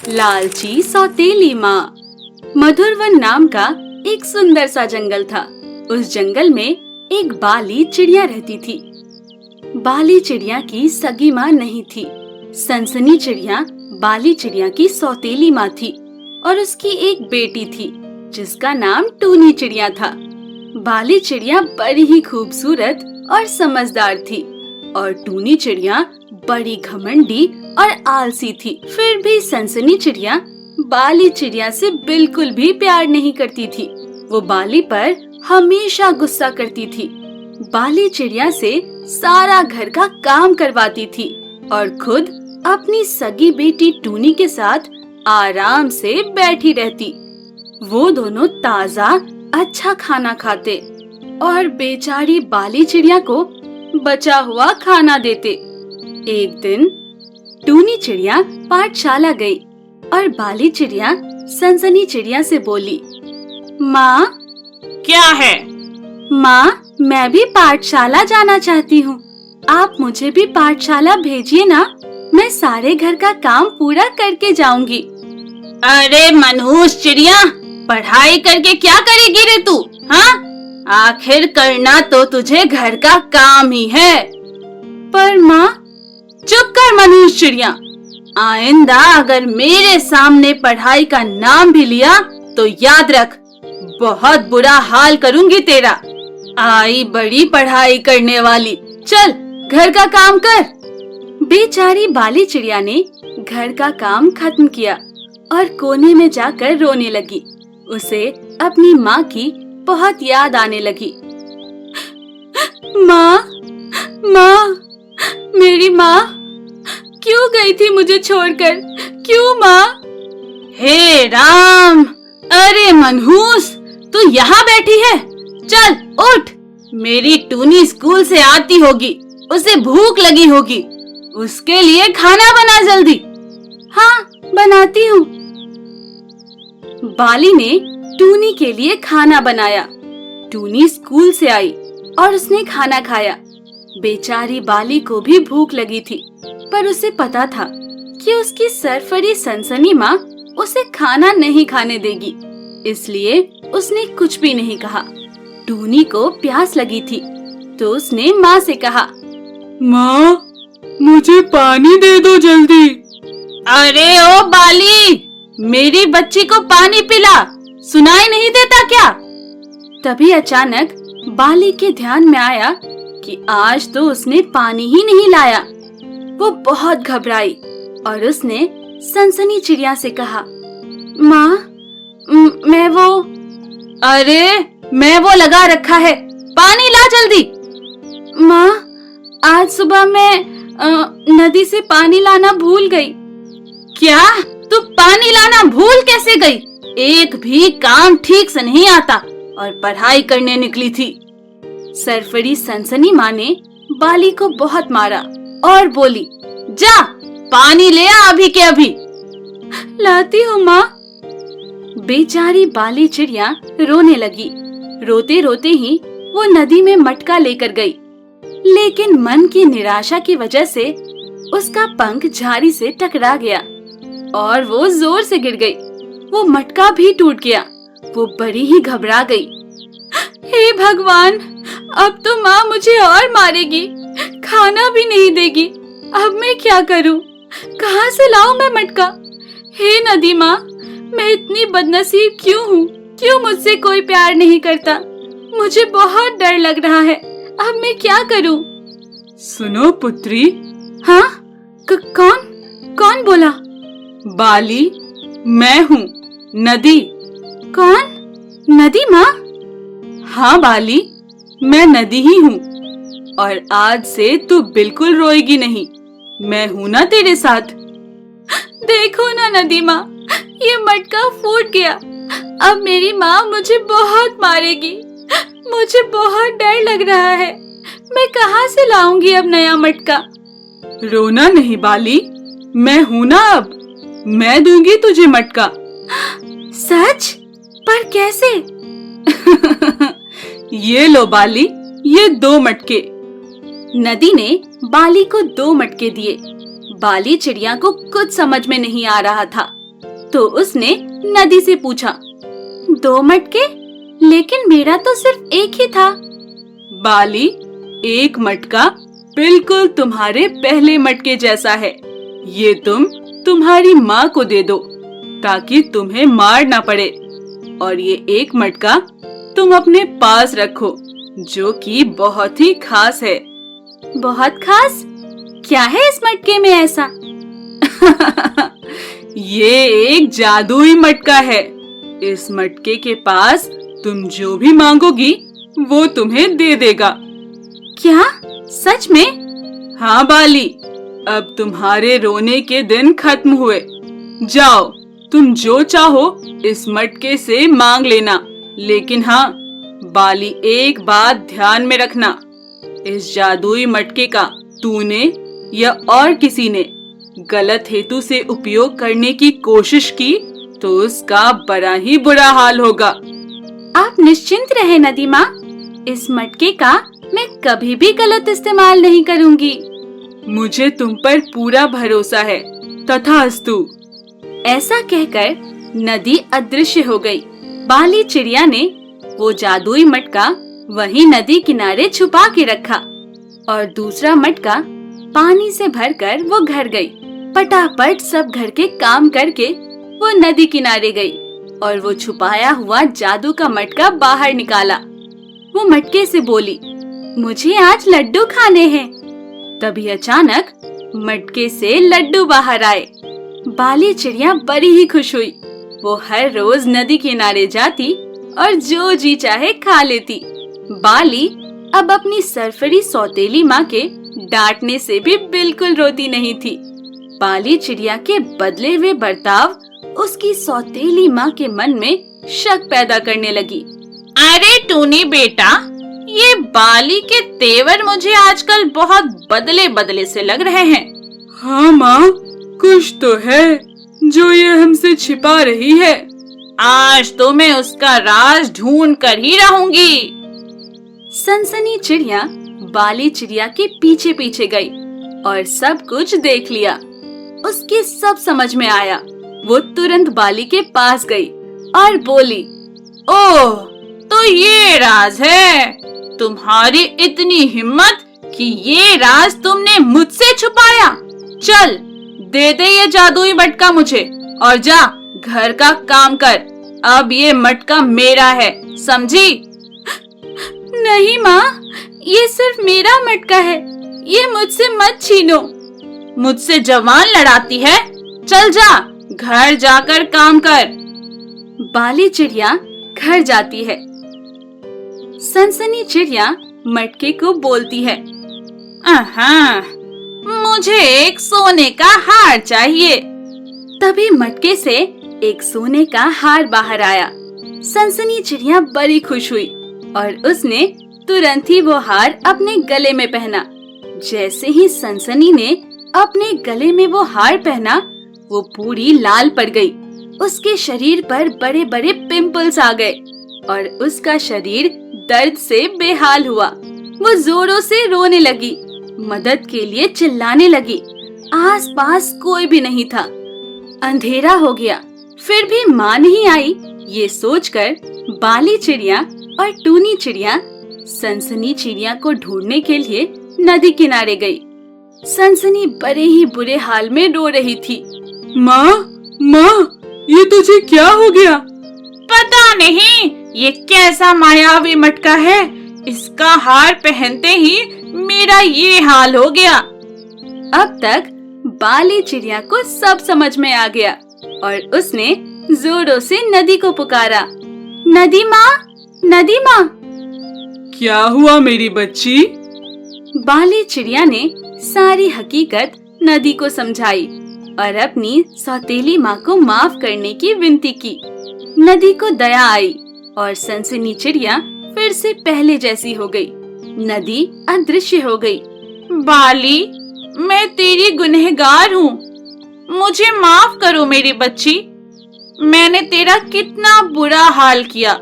लालची सौतेली माँ। मधुरवन नाम का एक सुंदर सा जंगल था। उस जंगल में एक बाली चिड़िया रहती थी। बाली चिड़िया की सगी माँ नहीं थी। सनसनी चिड़िया बाली चिड़िया की सौतेली माँ थी और उसकी एक बेटी थी जिसका नाम टूनी चिड़िया था। बाली चिड़िया बड़ी ही खूबसूरत और समझदार थी और टूनी चिड़िया बड़ी घमंडी और आलसी थी। फिर भी सनसनी चिड़िया बाली चिड़िया से बिल्कुल भी प्यार नहीं करती थी। वो बाली पर हमेशा गुस्सा करती थी। बाली चिड़िया से सारा घर का काम करवाती थी और खुद अपनी सगी बेटी टूनी के साथ आराम से बैठी रहती। वो दोनों ताजा अच्छा खाना खाते और बेचारी बाली चिड़िया को बचा हुआ खाना देते। एक दिन टूनी चिड़िया पाठशाला गई और बाली चिड़िया सनसनी चिड़िया से बोली, माँ। क्या है? माँ, मैं भी पाठशाला जाना चाहती हूँ। आप मुझे भी पाठशाला भेजिए ना। मैं सारे घर का काम पूरा करके जाऊंगी। अरे मनहूस चिड़िया, पढ़ाई करके क्या करेगी रे तू? हाँ, आखिर करना तो तुझे घर का काम ही है। पर माँ। चुप कर मनहूस चिड़िया। आइंदा अगर मेरे सामने पढ़ाई का नाम भी लिया तो याद रख, बहुत बुरा हाल करूंगी तेरा। आई बड़ी पढ़ाई करने वाली, चल घर का काम कर। बेचारी बाली चिड़िया ने घर का काम खत्म किया और कोने में जाकर रोने लगी। उसे अपनी माँ की बहुत याद आने लगी। माँ, माँ, मेरी माँ क्यों गई थी मुझे छोड़कर? क्यों माँ? हे राम, अरे मनहूस, तू यहाँ बैठी है? चल उठ, मेरी टूनी स्कूल से आती होगी, उसे भूख लगी होगी, उसके लिए खाना बना जल्दी। हाँ, बनाती हूँ। बाली ने टूनी के लिए खाना बनाया। टूनी स्कूल से आई और उसने खाना खाया। बेचारी बाली को भी भूख लगी थी, पर उसे पता था कि उसकी सरफरी सनसनी माँ उसे खाना नहीं खाने देगी, इसलिए उसने कुछ भी नहीं कहा। टूनी को प्यास लगी थी तो उसने माँ से कहा, माँ, मुझे पानी दे दो जल्दी। अरे ओ बाली, मेरी बच्ची को पानी पिला, सुनाई नहीं देता क्या? तभी अचानक बाली के ध्यान में आया कि आज तो उसने पानी ही नहीं लाया। वो बहुत घबराई और उसने सनसनी चिड़िया से कहा, माँ, मैं वो। अरे मैं वो लगा रखा है, पानी ला जल्दी। माँ, आज सुबह मैं नदी से पानी लाना भूल गई। क्या? तू पानी लाना भूल कैसे गई? एक भी काम ठीक से नहीं आता और पढ़ाई करने निकली थी। सरफरी सनसनी माँ ने बाली को बहुत मारा और बोली, जा पानी ले आ अभी के अभी। लाती हूँ माँ। बेचारी बाली चिड़िया रोने लगी। रोते रोते ही वो नदी में मटका लेकर गई, लेकिन मन की निराशा की वजह से उसका पंख झाड़ी से टकरा गया और वो जोर से गिर गई। वो मटका भी टूट गया। वो बड़ी ही घबरा गई। हे भगवान, अब तो माँ मुझे और मारेगी, खाना भी नहीं देगी। अब मैं क्या करूँ? कहाँ से लाऊं मैं मटका? हे नदी माँ, मैं इतनी बदनसीब क्यों हूँ? क्यों मुझसे कोई प्यार नहीं करता? मुझे बहुत डर लग रहा है। अब मैं क्या करूँ? सुनो पुत्री। हाँ? कौन बोला? बाली, मैं हूँ नदी। कौन? नदी माँ? हाँ बाली, मैं नदी ही हूँ और आज से तू बिल्कुल रोएगी नहीं। मैं हूँ ना तेरे साथ। देखो ना नदी माँ, ये मटका फूट गया। अब मेरी माँ मुझे बहुत मारेगी। मुझे बहुत डर लग रहा है। मैं कहाँ से लाऊंगी अब नया मटका? रोना नहीं बाली, मैं हूँ ना अब। मैं दूंगी तुझे मटका। सच? पर कैसे? ये लो बाली, ये 2 मटके। नदी ने बाली को 2 मटके दिए। बाली चिड़िया को कुछ समझ में नहीं आ रहा था। तो उसने नदी से पूछा, 2 मटके? लेकिन मेरा तो सिर्फ एक ही था। बाली, एक मटका बिल्कुल तुम्हारे पहले मटके जैसा है। ये तुम तुम्हारी माँ को दे दो ताकि तुम्हें मार ना पड़े। और ये एक मटका तुम अपने पास रखो जो कि बहुत ही खास है। बहुत खास? क्या है इस मटके में ऐसा? ये एक जादुई मटका है। इस मटके के पास तुम जो भी मांगोगी वो तुम्हें दे देगा। क्या? सच में? हाँ बाली, अब तुम्हारे रोने के दिन खत्म हुए। जाओ, तुम जो चाहो इस मटके से मांग लेना। लेकिन हाँ बाली, एक बात ध्यान में रखना, इस जादुई मटके का तूने या और किसी ने गलत हेतु से उपयोग करने की कोशिश की तो उसका बड़ा ही बुरा हाल होगा। आप निश्चिंत रहे नदी माँ, इस मटके का मैं कभी भी गलत इस्तेमाल नहीं करूँगी। मुझे तुम पर पूरा भरोसा है। तथास्तु। ऐसा कहकर नदी अदृश्य हो गई। बाली चिड़िया ने वो जादुई मटका वहीं नदी किनारे छुपा के रखा और दूसरा मटका पानी से भरकर वो घर गई। पटापट सब घर के काम करके वो नदी किनारे गई और वो छुपाया हुआ जादू का मटका बाहर निकाला। वो मटके से बोली, मुझे आज लड्डू खाने हैं। तभी अचानक मटके से लड्डू बाहर आए। बाली चिड़िया बड़ी ही खुश हुई। वो हर रोज नदी किनारे जाती और जो जी चाहे खा लेती। बाली अब अपनी सरफरी सौतेली माँ के डांटने से भी बिल्कुल रोती नहीं थी। बाली चिड़िया के बदले हुए बर्ताव उसकी सौतेली माँ के मन में शक पैदा करने लगी। अरे टूनी बेटा, ये बाली के तेवर मुझे आजकल बहुत बदले बदले से लग रहे हैं। हाँ माँ, कुछ तो है जो ये हमसे छिपा रही है। आज तो मैं उसका राज ढूंढ कर ही रहूंगी। सनसनी चिड़िया बाली चिड़िया के पीछे पीछे गई और सब कुछ देख लिया। उसके सब समझ में आया। वो तुरंत बाली के पास गई और बोली, ओह, तो ये राज है। तुम्हारी इतनी हिम्मत कि ये राज तुमने मुझसे छुपाया। चल, दे दे ये जादुई मटका मुझे और जा घर का काम कर। अब ये मटका मेरा है, समझी? नहीं माँ, ये सिर्फ मेरा मटका है, ये मुझसे मत छीनो। मुझसे जवान लड़ाती है? चल जा, घर जाकर काम कर। बाली चिड़िया घर जाती है। सनसनी चिड़िया मटके को बोलती है, मुझे एक सोने का हार चाहिए। तभी मटके से एक सोने का हार बाहर आया। सनसनी चिड़िया बड़ी खुश हुई और उसने तुरंत ही वो हार अपने गले में पहना। जैसे ही सनसनी ने अपने गले में वो हार पहना, वो पूरी लाल पड़ गई। उसके शरीर पर बड़े बड़े पिंपल्स आ गए और उसका शरीर दर्द से बेहाल हुआ। वो जोरों से रोने लगी, मदद के लिए चिल्लाने लगी। आसपास कोई भी नहीं था। अंधेरा हो गया, फिर भी माँ नहीं आई। ये सोचकर बाली चिड़िया और टूनी चिड़िया सनसनी चिड़िया को ढूंढने के लिए नदी किनारे गई। सनसनी बड़े ही बुरे हाल में रो रही थी। माँ, ये तुझे क्या हो गया? पता नहीं, ये कैसा मायावी मटका है। इसका हार पहनते ही मेरा ये हाल हो गया। अब तक बाली चिड़िया को सब समझ में आ गया और उसने जोरों से नदी को पुकारा, नदी माँ, नदी माँ। क्या हुआ मेरी बच्ची? बाली चिड़िया ने सारी हकीकत नदी को समझाई और अपनी सौतेली माँ को माफ करने की विनती की। नदी को दया आई और सनसनी चिड़िया फिर से पहले जैसी हो गई। नदी अदृश्य हो गई। बाली, मैं तेरी गुनहगार हूँ। मुझे माफ करो मेरी बच्ची। मैंने तेरा कितना बुरा हाल किया,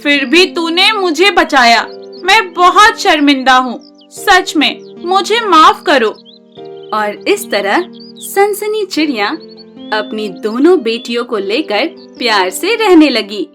फिर भी तूने मुझे बचाया। मैं बहुत शर्मिंदा हूँ, सच में मुझे माफ करो। और इस तरह सनसनी चिड़िया अपनी दोनों बेटियों को लेकर प्यार से रहने लगी।